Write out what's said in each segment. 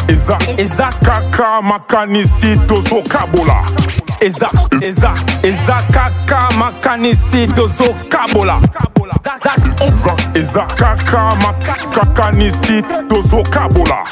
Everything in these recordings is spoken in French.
Eza kaka makanisi tozo kabola. Eza kaka makanisi tozo kabola. Eza kaka makanisi tozo kabola.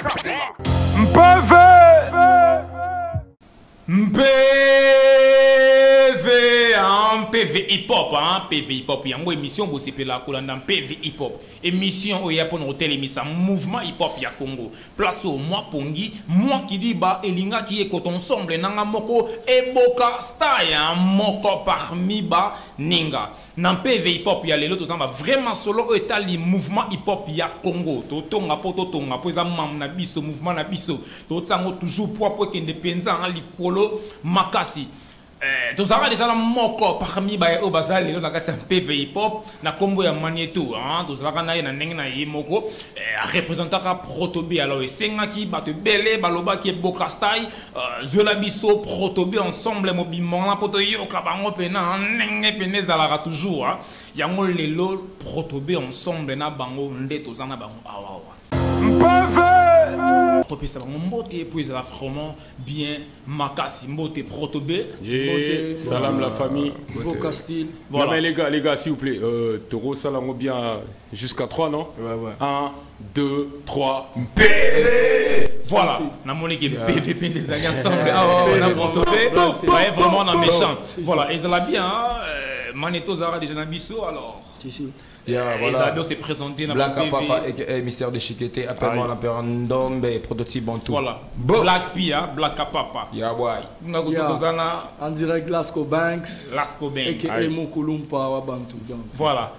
PV hip-hop, hein, PV hip-hop. Il y a une émission qui s'appelle la PV hip-hop. Émission où il y a pour nous émission mouvement hip-hop ya Congo. Place au moi Pongi, moi qui dit bah elinga qui est coton ensemble nanga moko eboka style moko parmi ba ninga. Dans PV hip-hop il y a les autres temps vraiment solo etali mouvement hip-hop ya Congo. Totonga pototonga poza mam na biso mouvement na biso. Totango toujours pour indépendant en likolo makasi. Tous avons déjà la moko parmi les bazali les gens PV hip hop na combo ya Magneto hein tous avons na ndenge na moko représentant Protobe alors esenga ki bato belé baloba ki boka style zola biso Protobe ensemble mobimon la poto yo ka bango pena ndenge pene zalaka toujours hein yango lelo Protobe ensemble na bango nde tozana bango awa ça va monter puis la vraiment bien makasi mbote Protobe salam la famille Boka style voilà les gars s'il vous plaît Toro salam bien jusqu'à 3 non ouais 1 2 3 voilà na moni que PVP des alliés ensemble on a Protobe vraiment dans méchant voilà et ça va bien Magneto Zara déjà dans biso alors voilà. Ils s'est présenté dans Black Papa et Mystère de Chiqueté, appelle-moi l'empereur Ndombe, prototype Bantou. Voilà. Black Pia, Black Papa. Yeah, boy. En direct, Lasco Banks. Et Mokulumpa Bantou. Voilà.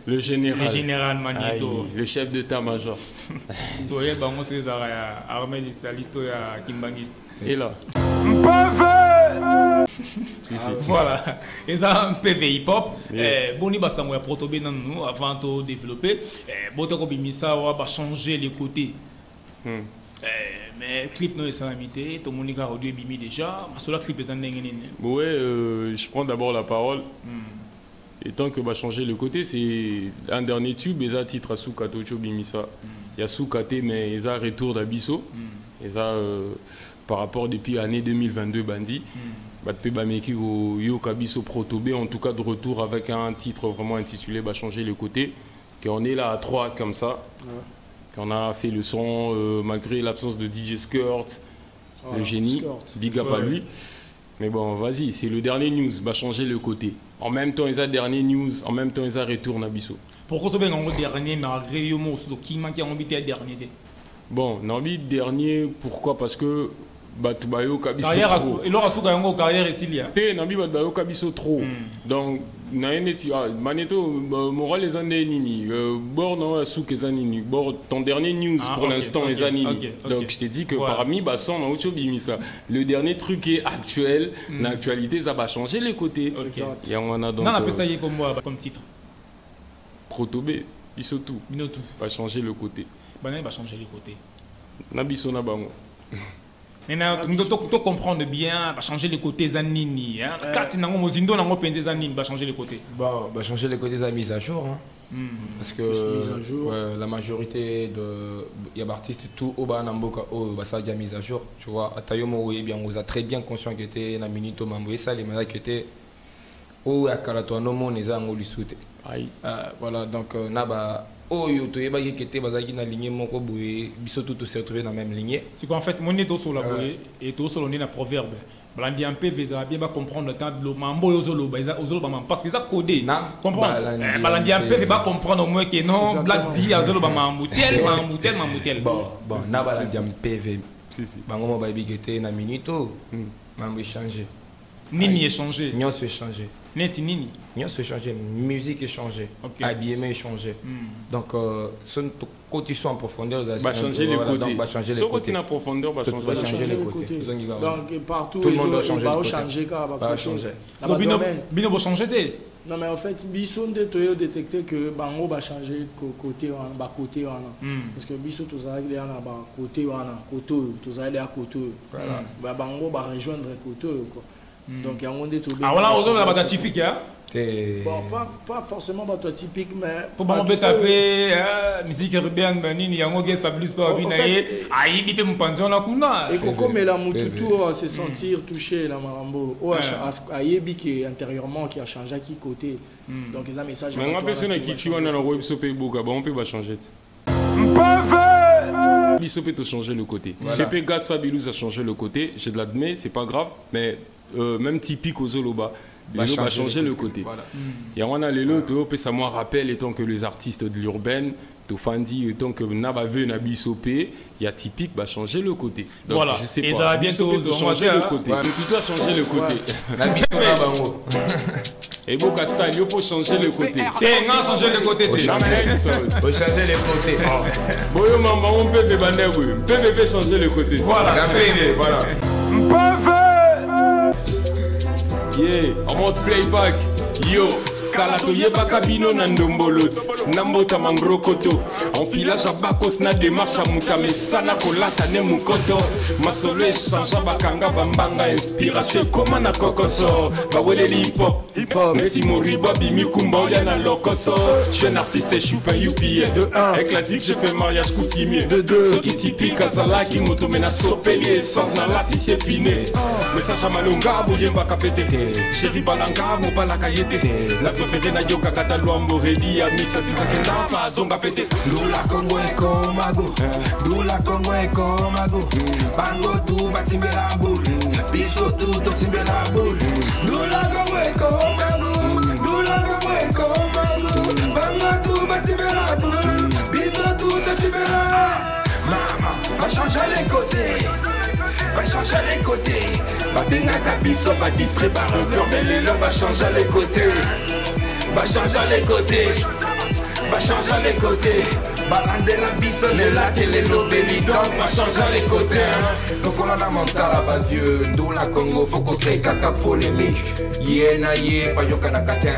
Le général Magneto. Le chef d'état-major. Toye bango César armée de Salito ya Kimbangiste. Et là. Voilà, et ça un PV hip-hop. Boni basango ya Protobe dans nous avant de développer. Boto kobimisa va changer les côtés. Mais clip no salamité, to monika audio bimi déjà. Cela clip est ouais, je prends d'abord la parole. Et tant que va changer le côté, c'est un dernier tube. Et ça titre à Soukato Bimisa. Il y a Soukate mais ils ont retour d'Abisso. Et ça par rapport depuis l'année 2022 Bandi. Batpe Bameki au Yo Kabiso Protobe, en tout cas de retour avec un titre vraiment intitulé bah, changer le côté. Qu'on est là à 3 comme ça. Qu'on a fait le son malgré l'absence de DJ Skirt, le génie, big up à lui. Mais bon, vas-y, c'est le dernier news, bah changer le côté. En même temps, ils ont dernier news, en même temps, ils ont retour Nabiso. Pourquoi ce bien dernier, mais réellement, qui manque en envie dernier? Bon, envie dernier, pourquoi? Parce que Batubayo Kabiso trop. Il aura souka yango carrière ici là. Té Nabi Batubayo Kabiso trop. Donc naenesi Magneto moral les années nini. Bord non souka les années. Bord ton dernier news pour l'instant les années. Donc je t'ai dit que parmi basson na autre bimisa. Le dernier truc est actuel, l'actualité ça va changer les côtés. Et on a donc non, on appelle ça comme titre. Protobe, Bisotou. Binotou. Va changer le côté. Bané va changer les côtés. Nabiso na bango. Tu comprendre bien, va changer les côtés Zanini. Quand tu va changer les côtés. Bon, va changer les côtés à mise à jour. Parce que la majorité de artistes tout au bas n'amboka au ça déjà mise à jour. Tu vois, Atayomo bien vous a très bien conscient que était na minute mambo et ça les malades qui étaient au akalato no mon les angoli souté. Voilà donc naba oh yo to yeba qui bazaki na lignée moko boye biso tout se retrouver dans la même lignée. C'est qu'en fait mon est sur la boye et tout sur le proverbe. Blandi un peu va bien comprendre le temps de mambo yozolo parce que ça codé. Comprendre. Blandi un peu va comprendre au moins que non black bi azolo ba mamoutel. Bon na blandi un PV. Si. Bango mo ba bi qui na minito. Mambo changer. Nini est changé. Nyon se changer. Neti nini. Nyon se changer. Musique est changée. Habillement est changé. Donc quand tu sois en profondeur, ça va changer les côtés. Donc va changer les côtés. En profondeur, va changer les côtés. Donc partout tout le monde doit changer. Va changer. Bino va changer. Non mais en fait, Bisson de Toyo détecté que Bango va changer côté côté parce que Bisson tout ça il est en côté tout ça il est à côté. Bango va rejoindre côté quoi. Donc il y a un monde tout. Ah voilà, on a la typique hein. Bon, pas forcément bateau typique, mais... Pour pas taper, musique urbaine, il y a un gars Fabrice Babinaye, aïe, il mon pension là, kuna. Et Coco, mais la Moutoutou, se sentir touché, la Marambo. Aïe, qui intérieurement, qui a changé à qui côté. Donc, ils ont un message. Mais on a personne qui tue, on a un web sopé boka, on peut pas changer. Bissot peut changer le côté. GP Gaz Fabilous a changé le côté, je l'admets, c'est pas grave, mais même typique aux Zoloba. Il va changer le côté. Et on a les lots, ça me rappelle étant que les artistes de l'urbaine, Tofandi, étant que Nabave, Nabisopé, il y a typique, va changer le côté. Donc, voilà. Je sais et pas. Ça va bientôt changer le côté. Tu dois changer le côté. Et Bocasta, il faut changer le côté. Non, changer le côté. Faut changer les côtés. Bon, maman, on peut changer le côté. Voilà. Yeah, en mode playback. Yo, Kalatoye Bakabino Nandombolot, Nambota Mangrokoto, enfilage à Bakos na démarche à Mukame Sana Kolata ne Mukoto, Masole Chanja Bakanga Bambanga, inspiration comme na Kokoso, Bawele hip hop, Neti Moriba Bimi Kumba Yana Lokoso, je suis un artiste et je suis pas youpi, avec la dick j'ai fait mariage coutumier, ce qui est typique à Zala qui m'automena sopelier, sans Zala tissé piné, message à Malonga, Bouyemba Kapete, Chéri Balanga, Mobala Kayete, la préférée na yoka kata luambo ready à misa zisakenda pa zonga pete Dula Congo eko mago Dula Congo eko mago Bango tu batimbe la boule Biso tu totimbe la boule Dula Congo eko mago Dula Congo eko mago Bango tu batimbe la boule Biso tu totimbe la Mama, va changer les côtés Va changer les côtés Va benga kabiso, va distraire par un verre Mais les lobes va changer les côtés Va changer les côtés, va changer les côtés. Balande la bison et la télé l'obéli donc va changer les côtés. Donc on a la mentale à vieux, nous la Congo faut qu'on crée caca polémique. Yéna yé, pas yokana katin,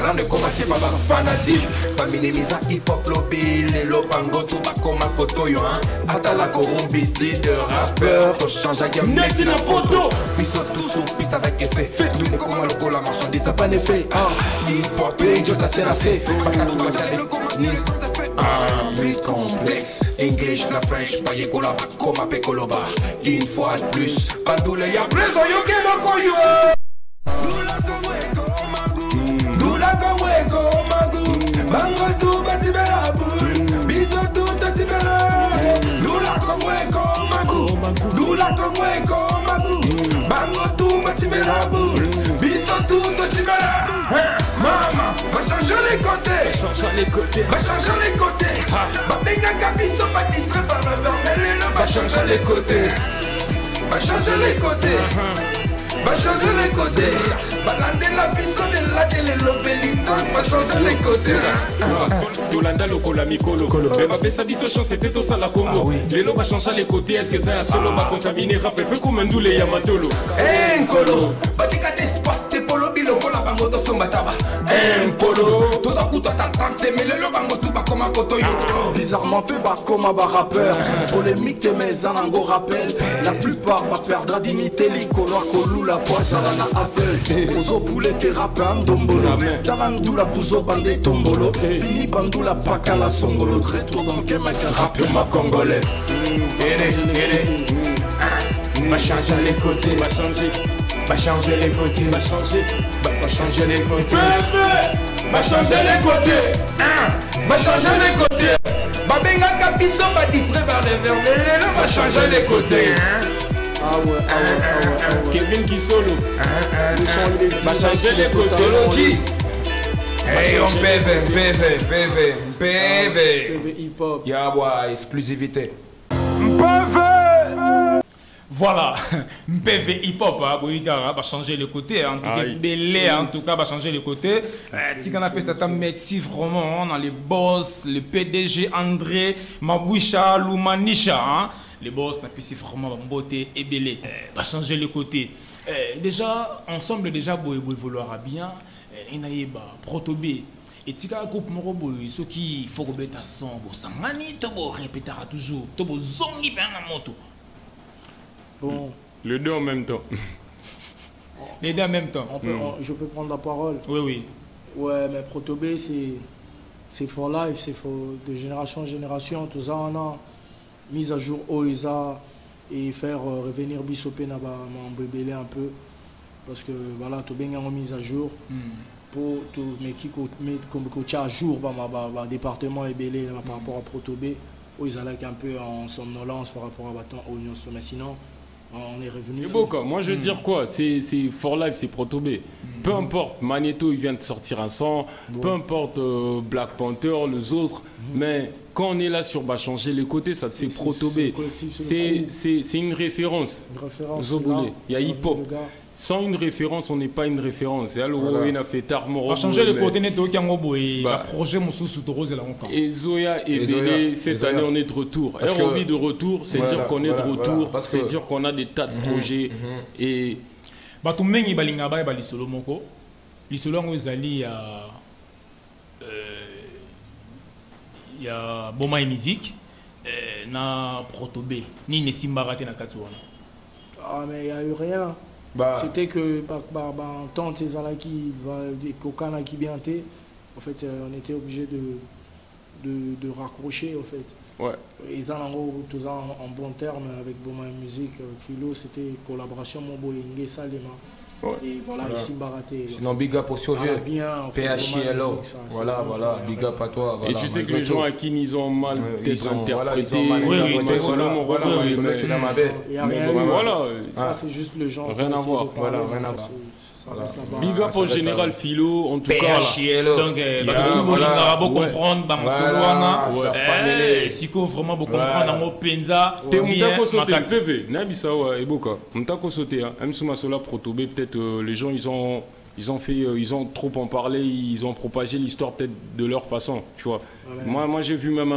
rende combattre pas fanatique. Pas minimiser hip hop lobby, les lobango tout bas comme un cotoyo. Ata la corumbis leader rappeur, to change à game net in a poto. Puis saute tout sous piste avec effet. Nous comment le cola marchandise a pas d'effet. Hip hop et Jota c'est assez. Pas qu'à tout banger le combattre sans effet. Beat complexe, English na French, pas yé kola ba koma pe koloba. Une fois de plus, pas doule y'a plus au yoke no koyo. Dula Congo eko magu, Dula Congo eko magu. Bango tu batibela boule, biso tu totibela. Dula Congo eko magu, Dula Congo eko magu. Bango tu batibela boule, biso tu totibela. Mama, va changer les côtés, va changer les côtés. Va benga kabiso, va distraire par le verre, va changer les côtés, va changer les côtés, va changer les côtés. Balande la bison et la télé l'obéli, va changer les côtés. Tolanda lokola mikolo, mais ma pesa biso chance c'était tout ça la Congo. Les lots va changer les côtés, est-ce que ça a solo va contaminer rap peu comme un doule yamatolo. Nkolo, batika t'espace te polo bilo kola bango to somba taba. Nkolo, toza kuto tatante melelo bango tu ba koma kotoyo. Bizarrement peu bas comme un rappeur. Polémique que mes anango rappellent. La plupart va perdre dignité l'icolo à colou la poisse à la appel. Ozo poulet te rappin dombolo. Darandula pouzo bandé tombolo. Fini bandula paka la songolo. Retour dans le game avec un rappeur ma congolais. Va changer les côtés, Va changer, va changer les côtés, va changer, va changer les côtés. va changer les côtés. Va changer les côtés. Va benga kabiso, va distraire vers les verres, va changer les côtés. Ah ouais. Kevin Kisolo, va changer les côtés. Solo qui? Hey, on PV. PV hip hop. Yabwa, exclusivité. Voilà, PV hip hop, va changer le côté, en tout cas, Belé, en tout cas, va changer le côté. Si on appelle ça, merci vraiment, dans les boss, le PDG André, Maboucha, Loumanisha, les boss, n'a plus vraiment beauté et Belé, va changer le côté. Déjà, ensemble, déjà, vous évoluera bien, il y a protobé. Et tika groupe morobo ceux qui faut remettre à son sangani to répétera toujours to zongi ben la moto. Bon. Les deux en même temps. Les deux en même temps. Je peux prendre la parole. Oui, oui. Ouais, mais Protobé, c'est for life, c'est de génération en génération. Tout ça, on a mise à jour OESA et faire revenir Bissopé m'embébéler un peu. Parce que voilà, tout bien en mise à jour. Pour tout, mais qui met comme coach à jour, le département est belé par rapport à Protobé. OESA là qui est un peu en somnolence par rapport à Bâton Union. Mais sinon, on est revenu. C'est beau quoi. Moi je veux dire quoi, c'est for life, c'est Protobé. Peu importe, Magneto il vient de sortir un son, peu importe Black Panther, les autres, mais quand on est là sur changer les côtés, ça te fait Protobé. C'est une référence. Zoboulé. Il y a hip-hop. Sans une référence, on n'est pas une référence. Et alors, on a fait tard, on va changer le côté netto qui a un projet et Zoya et Bélé, cette année, on est de retour. Et envie de retour, c'est dire qu'on est de retour, c'est dire qu'on a des tas de projets. Et. Batumengi balinga ba lisolo moko. Lisolo ngo ezali ya Boma et musique na Protobé. Ni ne simbarate na katuana. Ah mais il y a eu rien. C'était que en tant que qui va des Kokana qui bien été, en fait on était obligé de raccrocher en fait. Ouais. Ils ont en bon terme avec Boma et musique, Philo, c'était collaboration mon boyingue Salema. Et voilà, ici baraté. Sinon, big up au Soviet. PHLO. Voilà, big up à toi. Et tu sais que les gens à qui ils ont mal peut-être interprété. Voilà, ça c'est juste le genre. Rien à voir. Voilà, rien à voir. Big up au général Philo, en tout cas. Donc, tout le monde va comprendre, si vous vraiment comprendre dans Penza. T'es un sauté, PV, Nabisawa et Boka. On t'a sauté, Msuma Sola Protobé, peut-être les gens ils ont trop en parlé, ils ont propagé l'histoire peut-être de leur façon, tu vois. Moi j'ai vu même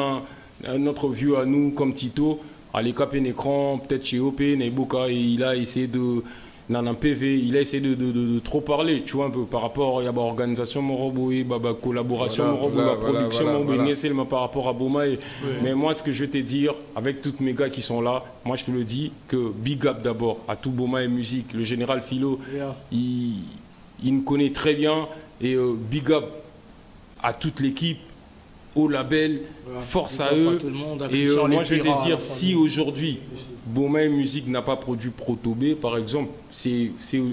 un autre vieux à nous comme Tito, à l'écap un écran, peut-être chez OP, Neboka, et il a essayé de. Dans un PV, il a essayé de trop parler, tu vois, un peu par rapport à l'organisation Moroboé, collaboration Moroboé, la production Moroboé, c'est par rapport à Boma. Mais moi, ce que je vais te dire, avec tous mes gars qui sont là, moi je te le dis, que big up d'abord à tout Boma et musique. Le général Philo, il me connaît très bien, et big up à toute l'équipe, au label, force à eux. Et moi je vais te dire, si aujourd'hui Boma et musique n'a pas produit Protobé par exemple, c'est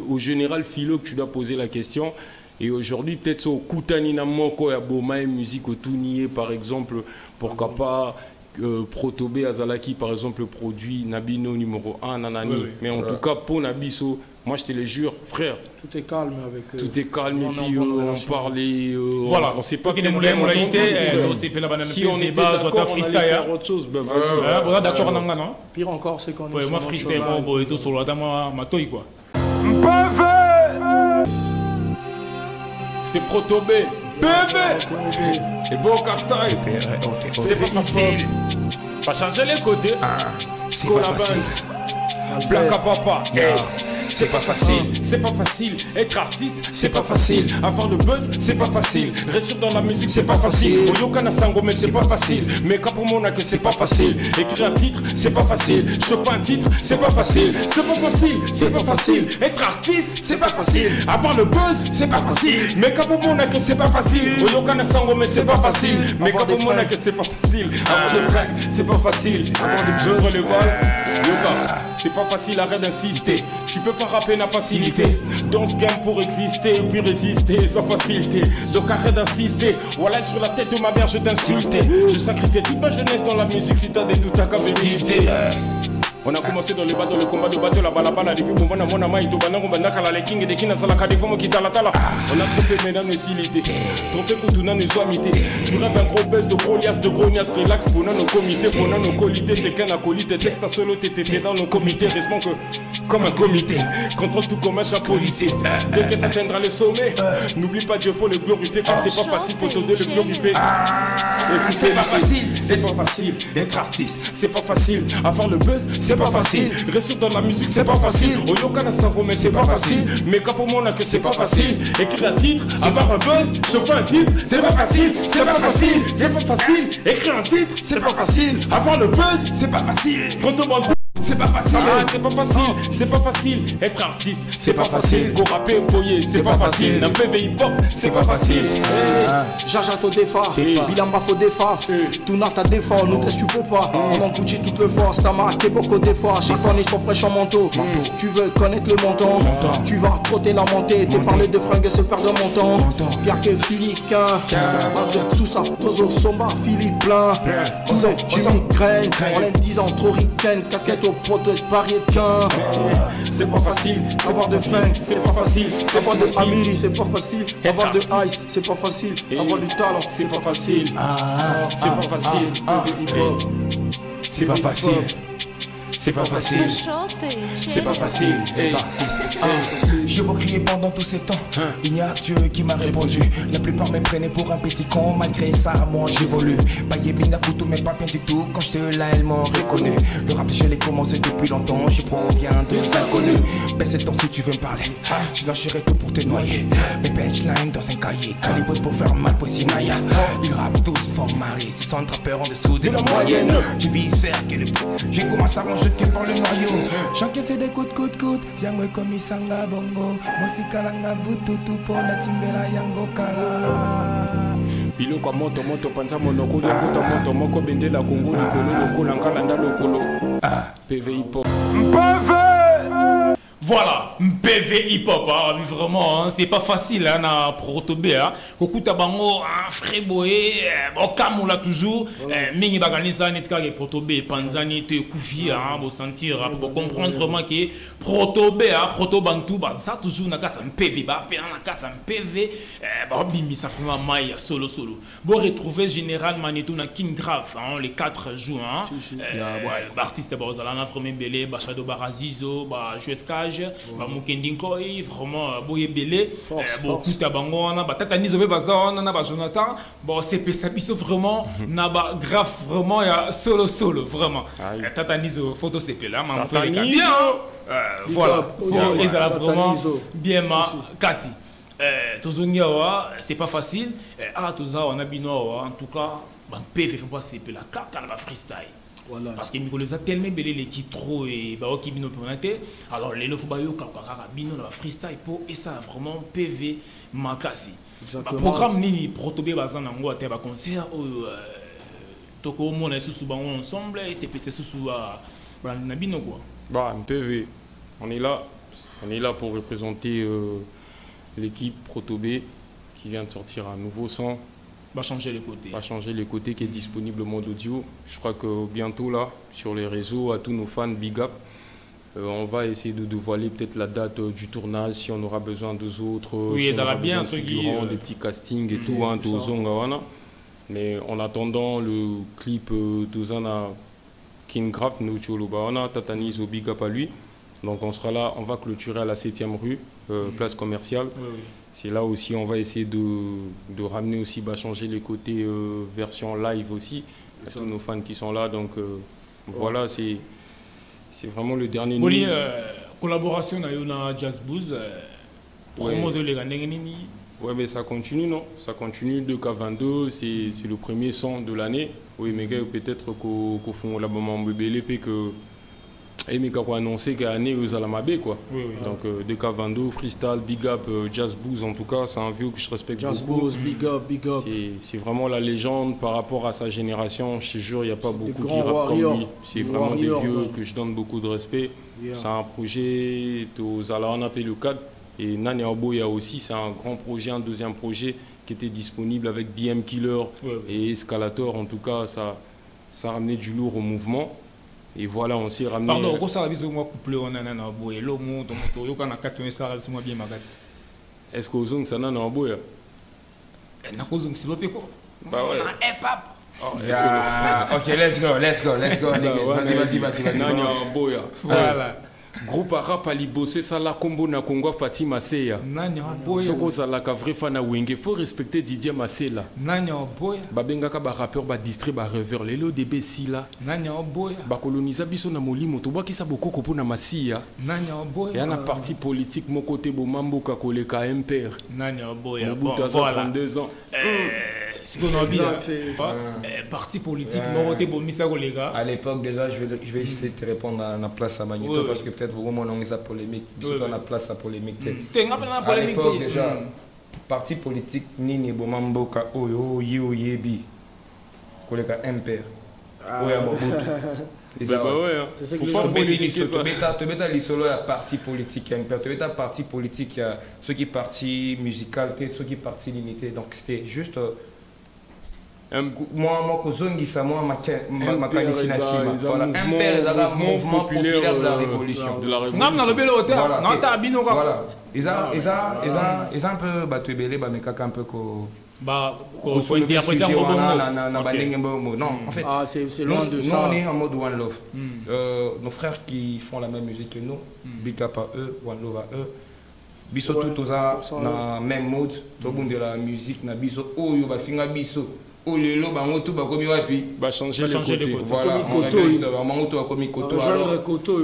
au général Philo que tu dois poser la question. Et aujourd'hui peut-être au Koutanina Moko et Boma et musique au Tounier par exemple, pourquoi pas Protobé Azalaki par exemple produit Nabino numéro 1 Nanani. Mais en tout cas pour Nabiso, moi je te le jure frère, tout est calme avec tout est calme et puis on parlait voilà, on sait pas si on est d'accord on allait faire autre chose, d'accord non, pire encore c'est qu'on est moi freestyle bon et tout sur la dame matoy quoi. C'est Protobé bébé et bon castagne, c'est pas facile, pas changer les côtés, c'est pas facile, Black à papa, c'est pas facile, c'est pas facile. Être artiste, c'est pas facile. Avoir le buzz, c'est pas facile. Réussir dans la musique, c'est pas facile. Oyokana Sango, mais c'est pas facile. Mais pour moi, que c'est pas facile. Écrire un titre, c'est pas facile. Choper un titre, c'est pas facile. C'est pas facile, c'est pas facile. Être artiste, c'est pas facile. Avoir le buzz, c'est pas facile. Mais pour moi, que c'est pas facile. Oyokana Sango, mais c'est pas facile. Mais pour moi, que c'est pas facile. Avoir des fringues, c'est pas facile. Avoir des j'ouvre les balles, yoga, c'est pas facile. Arrête d'insister. Tu peux pas rapper la facilité. Dans ce game pour exister, puis résister sans facilité. Donc arrête d'insister. Voilà sur la tête de ma mère je t'insultais. Je sacrifiais toute ma jeunesse dans la musique. Si t'as des doutes à vérité. On a commencé dans le bateau, le combat de bateau, la balabala, depuis qu'on va dans mon amaï, tout banana, on va dans la king et des kina salaka, des femmes qui tala tala. On a trop fait mesdames et silité. Trop fait que tout n'a ne soit mité. Tu rêves un gros baisse de gros liasses, relax pour nos comités, pour nos qualités, t'es qu'un acolyte, texte à solo, t'étais dans nos comités, restons que comme un comité, contrôle tout comme un chat policier. Dès que t'atteindras le sommet, n'oublie pas Dieu, faut le glorifier, car c'est pas facile pour te donner le glorifier. C'est pas facile, c'est pas facile d'être artiste, c'est pas facile, avoir le buzz, c'est pas facile, réussir dans la musique, c'est pas facile, au Yokana Sango, mais c'est pas facile, mais quand pour moi, que c'est pas facile, écrire un titre, avoir un buzz, choper un titre, c'est pas facile, c'est pas facile, c'est pas facile, écrire un titre, c'est pas facile, avoir le buzz, c'est pas facile, prends ton bandeau. C'est c'est pas facile. C'est pas facile, c'est pas facile. Être artiste, c'est pas facile. Go rapper, boyer, c'est pas facile. N'a pas hip hop, c'est pas facile. Jaja to défa, Bilamba faut défa. Tout n'a ta défa, nous teste tu peux pas. On en Gucci toute le force, ta marque est beaucoup d'efforts. Chiffon ils sont fraîches en manteau. Tu veux connaître le montant, tu vas trotter la montée. T'es parlé de fringues et se perdre mon temps. Pierre que Philiquin, tout ça, Tozo, Somba, Philippe Plein. Jimmy Crane, on l'aime 10 ans, trop ricaine. Casquette au poteau de Paris de Quin. C'est pas facile, avoir de faim, c'est pas facile. Avoir de famille, c'est pas facile. Avoir de ice, c'est pas facile. Avoir du talent, c'est pas facile. C'est pas facile. C'est pas facile. C'est pas facile. C'est pas facile. Je me criais pendant tous ces temps. Il n'y a que Dieu qui m'a répondu. La plupart me prenaient pour un petit con. Malgré ça, moi j'évolue. Baye Binga Coutou, mais pas bien du tout. Quand j'étais là, elles m'ont reconnu. Le rap, je l'ai commencé depuis longtemps. Je proviens de inconnus. Baisse ton si tu veux me parler. Je lâcherai tout pour te noyer. Mes punchlines dans un cahier. Calibre pour faire mal pour Sinaya. Ils rappent tous fort mariés. 60 rappeurs en dessous de la moyenne. Je vise faire que le coup. J'ai commencé à ranger par le noyau. J'encaisse des coups. Yango comme Isanga Bongo. Musikalanga bututu pour la timbela yango kala. Biloko moto panza monoko lokuta moto moko bendela Congo likolo lokola ngalanda lokolo. PV hip hop. Voilà, PV hip hop, hein, vraiment, hein, c'est pas facile hein, à protober. Kokuta bango, freboé, bon kamoula toujours, mingi baganisa netka ke protober, panzani te koufi, pour sentir, pour comprendre vraiment que protober, protobantou, ça toujours na kasa PV, ba pe na kasa PV, ba bimi ça vraiment maï solo. Bon retrouver général Manitou na King Grave, les 4 jours, artiste bazala vraiment belé, ba Shadow Barazizo, ba Jueskage. Mukendinko vraiment boye belé beaucoup tabango na batata nizo baza na ba Jonathan bon c'est pesabiso vraiment na ba grave vraiment ya solo vraiment tata nizo photo c'est là ma frère bien voilà ils ont vraiment bien ma kasi tozongiawa c'est pas facile toza on a bino en tout cas ban PV faut pas c'est la carte na ba freestyle. Voilà. Parce que Nicolas a tellement belé les qui trop et bah qui bino présenté alors les lofo bayo kakara bino la freestyle pour et ça vraiment PV makasi programme nini protobé bazana ngo ate ba concert toko mona sous bango ensemble et c'est sous na bino quoi bah PV on est là pour représenter l'équipe Protobé qui vient de sortir un nouveau son. Va changer les côtés qui est disponible au mode audio. Je crois que bientôt là, sur les réseaux, à tous nos fans, big up. On va essayer de dévoiler peut-être la date du tournage, si on aura besoin d'eux autres. Oui, si ça va bien, ceux qui... des petits castings et tout, mais en attendant, le clip d'Ozana King Craft, nous Tcholobaana, Tatanizo, big up à lui. Donc on sera là, on va clôturer à la 7e rue, place commerciale. Oui. C'est là aussi, on va essayer de ramener aussi, changer les côtés version live aussi, à tous nos fans qui sont là. Donc voilà, c'est vraiment le dernier news. Collaboration avec Jazz Booz, promo de l'Eganengeni. Ouais, mais ça continue, non? Ça continue, 2K22, c'est le premier son de l'année. Oui, mais peut-être qu'au fond, là-bas, on peut que... Et mais quand on a annoncé qu'il y a année aux Alamabé quoi. Oui. Donc DK22, freestyle, big up, Jazz Booz en tout cas, c'est un vieux que je respecte Jazz beaucoup. Booz, big up. C'est vraiment la légende par rapport à sa génération. Je te jure, il n'y a pas beaucoup qui rappent comme lui. C'est vraiment des vieux que je donne beaucoup de respect. Yeah. C'est un projet aux Alamabé le 4 et Nani Aboya aussi, c'est un grand projet, un deuxième projet qui était disponible avec BM Killer et Escalator. En tout cas, ça a ramené du lourd au mouvement. Et voilà, on s'est ramené... Pardon, pourquoi ça a visé moi couplé on a un aboye l'eau monte on moto yo kana 4 ça a moi bien magasi. Est-ce que ozong ça n'a un aboye? Na kozong si lope ko. Bah ouais. OK, let's go. Vas-y. Non, aboye. Voilà. Groupe rap ali bossé ça la combo na Kongo Fatima Seya. Nanya boya. Soko za la vrai fan wenge, faut respecter Didier Masela. Nanya boya. Ba benga ba rappeur ba district ba revers lelo DB sila. Nanya boya. Ba colonisa biso na molimo to baki sa boko ko na masia. Nanya boya. Ya na parti politique mon côté bo mambo ka koleka MPR. Nanya boya. Bon, voilà. 32 ans. ce qu'on a vu, parti politique, les gars. À l'époque, déjà, je vais essayer de te répondre à la place à Magneto parce que peut-être vraiment on a polémique. On a place à polémique. À l'époque, déjà, parti politique, Nini Bomamboka, Oyo, Yebi, Koleka MPR, Oya Mobutu. C'est ça, ouais. C'est faut pas politiser ça. Tu mets l'isolo à parti politique, tu mets parti politique, ceux qui parti musical, ceux qui parti limité. Donc c'était juste moi kozongi ça moi ma qualification. Voilà, un mouvement populaire de la révolution. Voilà. Ils ont un peu battu belé, mais un peu faut interpréter non, en fait, c'est loin de ça. Nous, on est en mode One Love. Nos frères qui font la même musique que nous, big up à eux, One Love à eux. Biso tout ça dans même mode, tout le monde de la musique, na biso, oh yo ba finga biso. Oh lelo bango tout ba komi wapi ba changer les côtés. Voilà, bango tout ba komi koto.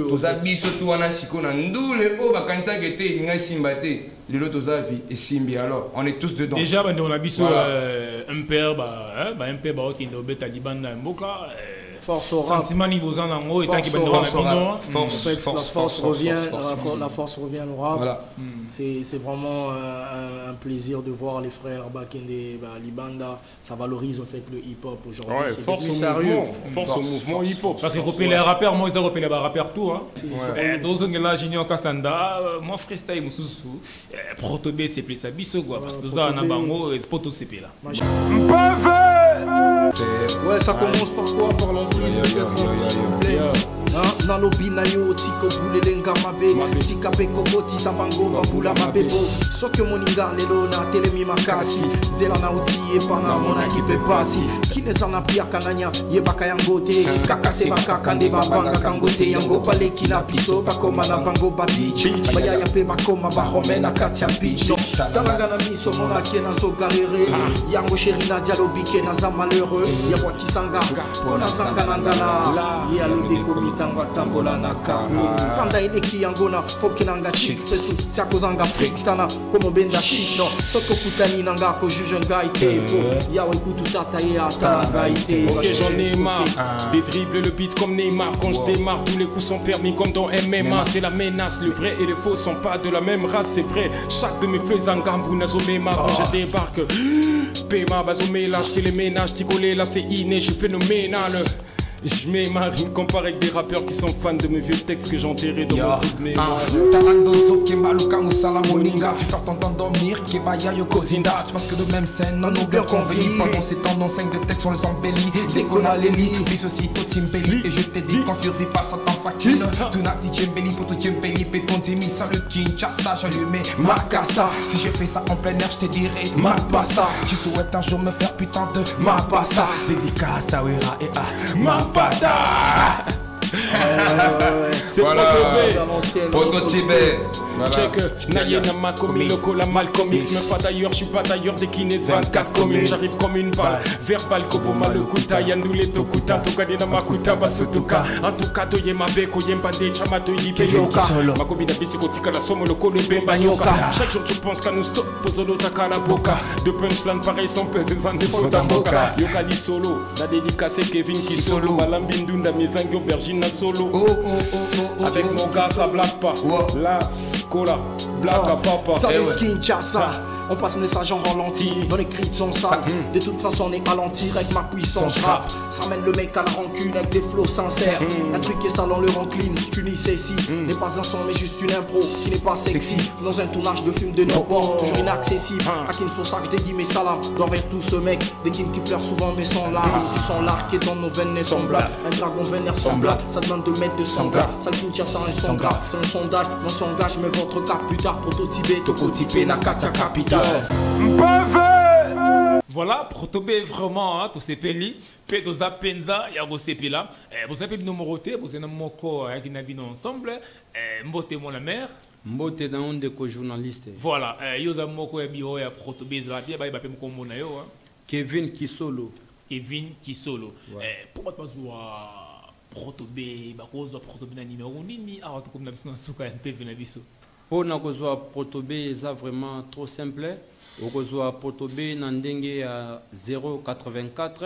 Tout ça biso tout wana siko na ndule o ba kanisa gete nga simba te. Lelo tout ça et simbi alors, on est tous dedans. Déjà on a biso un père un père qui ndo beta libanda mboka force au sentiment niveau en ango et tant qu'il la force revient au rap. Voilà. C'est vraiment un plaisir de voir les frères Bakende Libanda, ça valorise en fait le hip-hop aujourd'hui. Ouais, force au mouvement hip-hop. Parce que les rappeurs, moi ils ont repéré les rappeurs tout hein. Dans un là Junior Kassanda, moi freestyle mususu, Protobé c'est plus ça biso quoi parce que ça na bango c'est pas tout CP là. Ouais, ça commence par quoi? Par l'emprise, na lobi na yo tiko bule lenga mabe tika peko boti sambango babula mabebo soki moninga lelo na telemi makasi zela na uti epana mona kipe pasi kineza na pia kananya yebaka yangote kaka se bakaka nde babanga kangote yango baleki na piso bakoma na bango babichi baya ya pe bakoma ba homena katia bichi dalanga na miso mona kiena so galere yango chéri na dialogue ke na za malheureux ya kwa kisanga kona sanga nangala ya lobi komita tambola na kamu tanda eleki yangona fokinanga chic fesu sakozanga freak tana como benda chic no soko kutani nanga ko juge ngaite ya wekutu tata ya tana ngaite. Ok, j'en ai marre des dribbles, le beat comme Neymar. Quand je démarre, tous les coups sont permis comme dans MMA. C'est la menace, le vrai et le faux sont pas de la même race, c'est vrai. Chaque de mes feux en gambou n'a zomema. Quand je débarque, Pema bazomela, je fais les ménages, ticolé là c'est inné, je suis phénoménal. Je mets ma rime comparé avec des rappeurs qui sont fans de mes vieux textes que j'ai enterrés dans mon truc de mémoire. Tarandozo, Kemaluka, Moussala, Moninga. Tu pars t'endormir, Kebaya, Yokozinda. Tu penses que de même scène, non, nous bien convenu. Pendant ces temps, dans 5 de textes, on les embellit. Dès qu'on a les lits, bis aussi, tout Timbelli. Et je t'ai dit, quand survit pas, ça t'en fatine. Tu n'as dit Timbelli, pour tout Timbelli. Péton, Zimi, ça le Kinshasa, j'allumais Makassa. Si je fais ça en plein air, je te dirai Mapassa. Tu souhaites un jour me faire putain de Mapassa. Dédicace à Wera et à Mapassa. C'est Protobé. Check, Nayena ma commis, le cola mal comics. Mais pas d'ailleurs, je suis pas d'ailleurs des kinés 24 communes. J'arrive comme une balle, verbal, koboma le kuta. Yandoule tokuta, tokadena makuta, basutuka. En tout cas, toye ma beko, yemba de chamato yipeyoka. Ma commis d'abisikotika, la somme, le col, le bembanyoka. Chaque jour, tu penses qu'à nous stop, posolo taka la boca. De punchline pareil, sans peser, sans défaut d'amboka. Yokali solo, la dédicace Kevin qui solo. Malambindunda, mes angles, aubergine solo. Avec mon gars, ça blague pas. Là, Cola, black à papa. Ça veut Kinshasa. On passe le message en ralenti, dans les cris de son sale. De toute façon on est ralenti avec ma puissance rap. Ça mène le mec à la rancune avec des flots sincères. Un truc est sale, on le rend clean, si tu n'y sais si. N'est pas un son mais juste une impro qui n'est pas sexy. Dans un tournage de film de n'importe, toujours inaccessible. À qui il faut ça que je dédie mes salams. D'envers tout ce mec, des kings qui pleurent souvent mais sans larmes. Tu sens l'art qui est dans nos veines est semblable. Un dragon vénère semblable, ça demande de mettre de sangla. Ça le Kinshasa un son grave, c'est un sondage. Mon s'engage mais votre cas plus tard. Prototypé, tokotypé, Nakatia Capital. Voilà, Protobé vraiment, tous ces pays, Pedoza Penza, Yago Sepila, vous avez numéroté, vous avez moko qui naviguent ensemble, Mbote mon la mère. Mbote dans un de journaliste. Voilà, Yosa moko et bio et Protobé Zlatia, bah il va pas me commoner yo. Kevin Kisolo. Kevin Kisolo. Pourquoi pas Protobé, bah cause Protobé na numéro nini, ah tu comme la biso na suka NPV na biso. Pour na kozwa protobé ça vraiment trop simple. Au kozwa protobé na ndenge à 084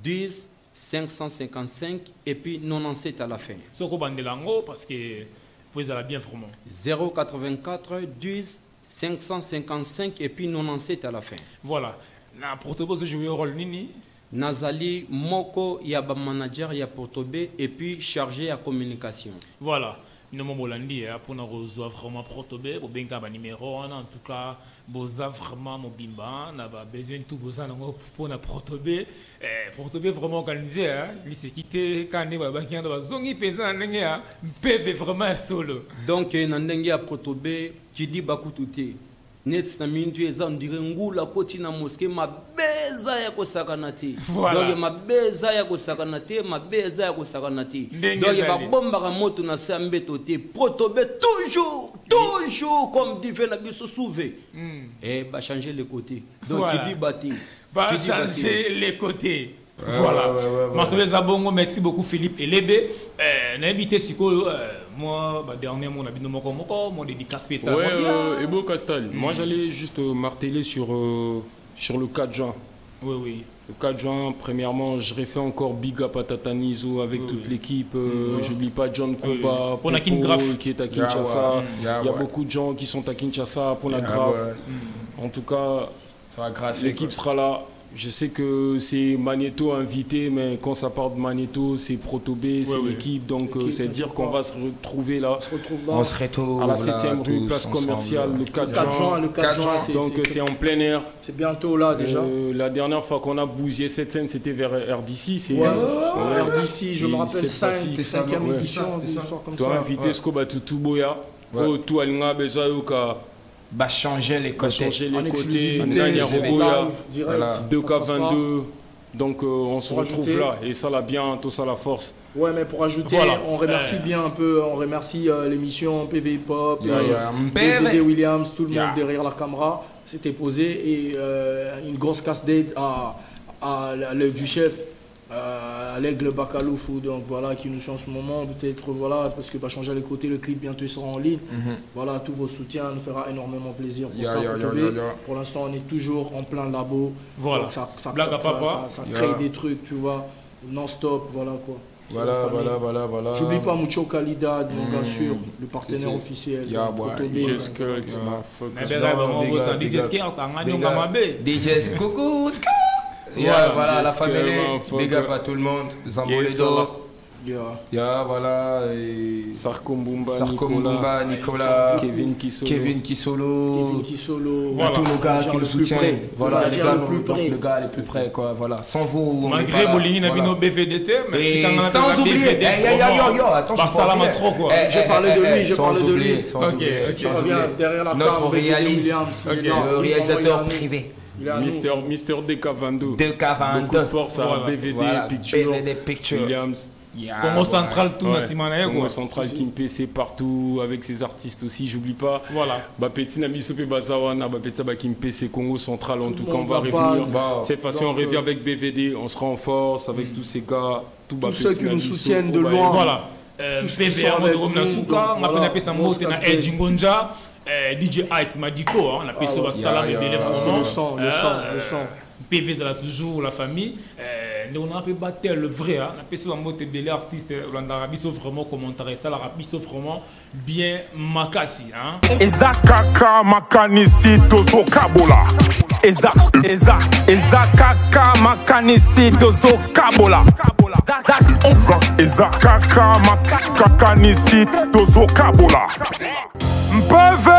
10 555 et puis 97 à la fin. Soko bandelango parce que vous allez bien vraiment. 084 10 555 et puis 97 à la fin. Voilà. Na protobé vous jouez rôle nini? Nazali moko ya ba manager ya protobé et puis chargé à communication. Voilà. Nous avons pour nous rejoindre vraiment protobé, pour bien avoir numéro en tout cas, vous avez vraiment mon bimba, on a besoin de tout besoin pour nous protobé, protobé vraiment organisé, il s'est quitté quand on va bien dans la zone, il peut vraiment solo. Donc nandenge ya protobé qui dit bakutute. Net na mintu eza ndire ngula koti na mosquée mabeza ya kosakana te. Donc mabeza ya kosakana te, mabeza ya kosakana te. Donc ba bomba ka moto na sambeto te. Protobé toujours comme dit na biso souvé. Et ba changer les côtés. Donc qui dit bâti. Ba changer les côtés. Voilà. Masole Zabongo, merci beaucoup Philippe Elebe. N'invité Siko, moi, dernièrement, on a bien mon dédicace spécial. Ouais, Ebo Castal. Moi, j'allais juste marteler sur le 4 juin. Oui. Le 4 juin, premièrement, je refais encore Big Up à Tatanizo avec toute l'équipe. J'oublie pas John Koba, Popo, qui est à Kinshasa. Il y a beaucoup de gens qui sont à Kinshasa pour la Grave. En tout cas, l'équipe sera là. Je sais que c'est Magneto invité, mais quand ça part de Magneto, c'est Protobé, c'est l'équipe. Donc, c'est dire qu'on va se retrouver là. On se retrouve à la 7e rue, place commerciale, le 4 juin. Le 4 juin, donc, c'est en plein air. C'est bientôt là déjà. La dernière fois qu'on a bousillé cette scène, c'était vers RDC. RDC, je me rappelle, 5e édition. Tu as invité Skoba Tutuboya. Tout Alinga Bezayoka. Va changer les côtés. Nania Roboya, 2K22. Donc on se retrouve là et ça l'a bien, tout ça la force. Ouais, mais pour ajouter, on remercie bien un peu, on remercie l'émission PV Hip Hop, DVD Williams, tout le monde derrière la caméra s'était posé et une grosse casse d'aide à l'œil du chef. À l'Aigle Bakaloufou, donc voilà, qui nous suit en ce moment, peut-être voilà, parce que va changer les côtés, le clip bientôt sera en ligne. Voilà, tous vos soutiens nous fera énormément plaisir pour ça. Pour l'instant, on est toujours en plein labo. Voilà, donc ça crée des trucs, tu vois, non-stop, voilà quoi. Voilà. J'oublie pas Mucho Kalida, donc bien sûr, le partenaire officiel. DJ Coucou. Voilà la famille, big up à tout le monde, Zamboledo, voilà, Sarkombumba, Nicolas, Kevin Kisolo, voilà, tous nos gars qui nous soutiennent, voilà, les gars les plus près, quoi, voilà, sans vous, malgré Bolini n'a vu nos BVDT, mais sans oublier, attends, j'ai parlé de lui, notre réalisateur privé. Mister DK22. Beaucoup de force à BVD Picture. Williams. Congo Central, tout Nassimana. Congo Central, Kimpe, c'est partout avec ses artistes aussi, j'oublie pas. Voilà. Petit Namisope Bazawana, Petit Kimpe, c'est Congo Central. En tout cas, on va revenir. Cette fois-ci, on revient avec BVD. On sera en force avec tous ces gars. Tous ceux qui nous soutiennent de loin. Voilà. PVA, on a appelé ça Edjingonja. DJ Ice Madiko, on a appelé ça Salam et Bélé le son. PV là toujours la famille. On a appelé battre le vrai, on a appelé ça mot Bélé artiste, on a vraiment commentaire ça, la rapide vraiment bien makasi. Ezakaka makanisi tozo kabola. Ezakaka makanisi tozo kabola. Ezakaka makanisi tozo kabola. Mpeve